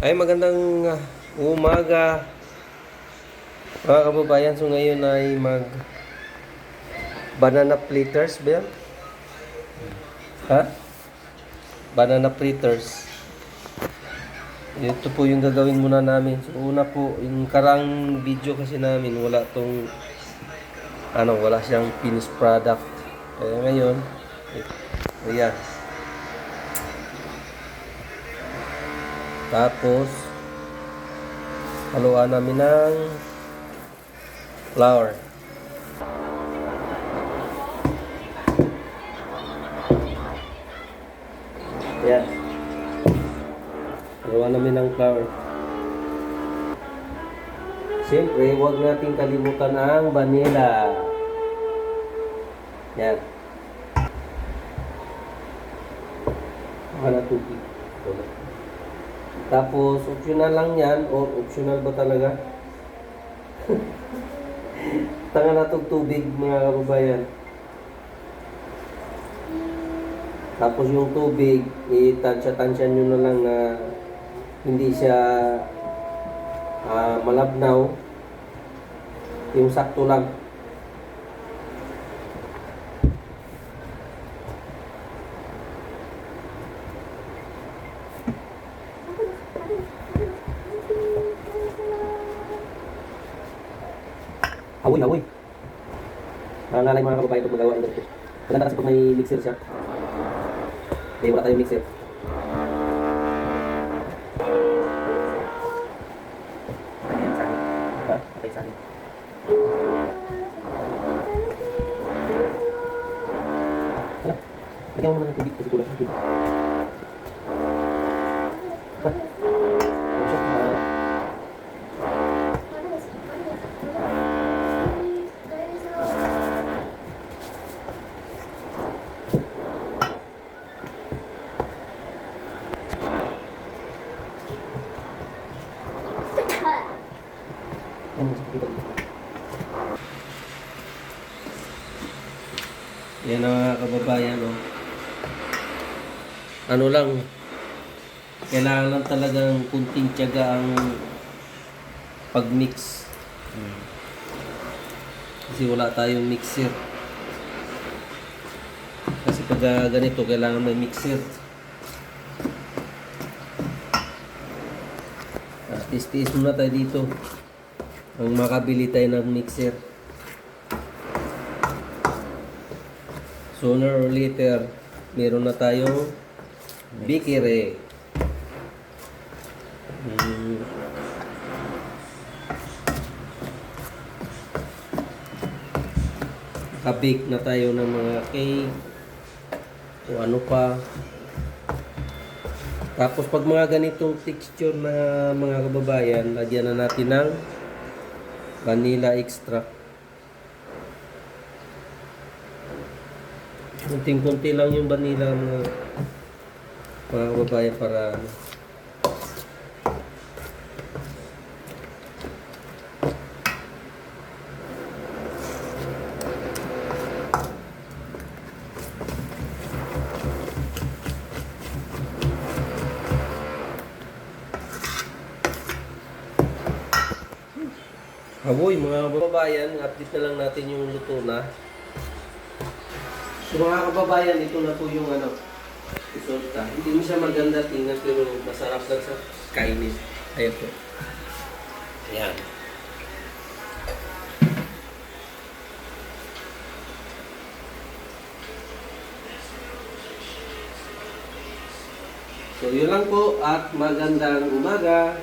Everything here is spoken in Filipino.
Ay, magandang umaga mga kababayan. So ngayon ay banana fritters ba yan? Ha? Banana fritters. Ito po yung gagawin muna namin. So una po, yung karang video kasi namin wala siyang finished product. Kaya ngayon, ayan. Tapos haluan namin ng flour. Ayan. Haluan namin ng flour. Siyempre, huwag natin kalimutan ang vanilla. Yan. Wala tubig. Tapos, optional lang yan. O, optional ba talaga? Tanga na itong tubig, mga kababayan. Tapos yung tubig, itansya-tansya nyo na lang na hindi siya malabnaw. Yung sakto lang. Hawoy. Nangangalay mga kababayan pag magawa ng ganito. Maganda kasi pag may mixer siya. Okay, wala tayong mixer. Okay, sa akin. Hala, lagyan mo muna ng tubig kasi kulang ng tubig. Yan ang mga kababayan, no? Ano lang, kailangan lang talagang kunting tiyaga ang pag-mix. Kasi wala tayong mixer. Kasi pag ganito, kailangan may mixer. Tiis-tiis muna tayo dito. Ang makabili tayo ng mixer. Sooner or later, meron na tayong bikire. Kabake na tayo ng mga cake o ano pa. Tapos pag mga ganitong texture na mga kababayan, lagyan na natin ng vanilla extract. Kunting-kunti lang yung vanilla mga kababayan para hawoy mga kababayan, update na lang natin yung luto na. So mga kababayan, ito na po yung resulta. Hindi mo siya maganda tingnan pero masarap lang sa kainin. Ayan po. Ayan. So yun lang po at magandang umaga.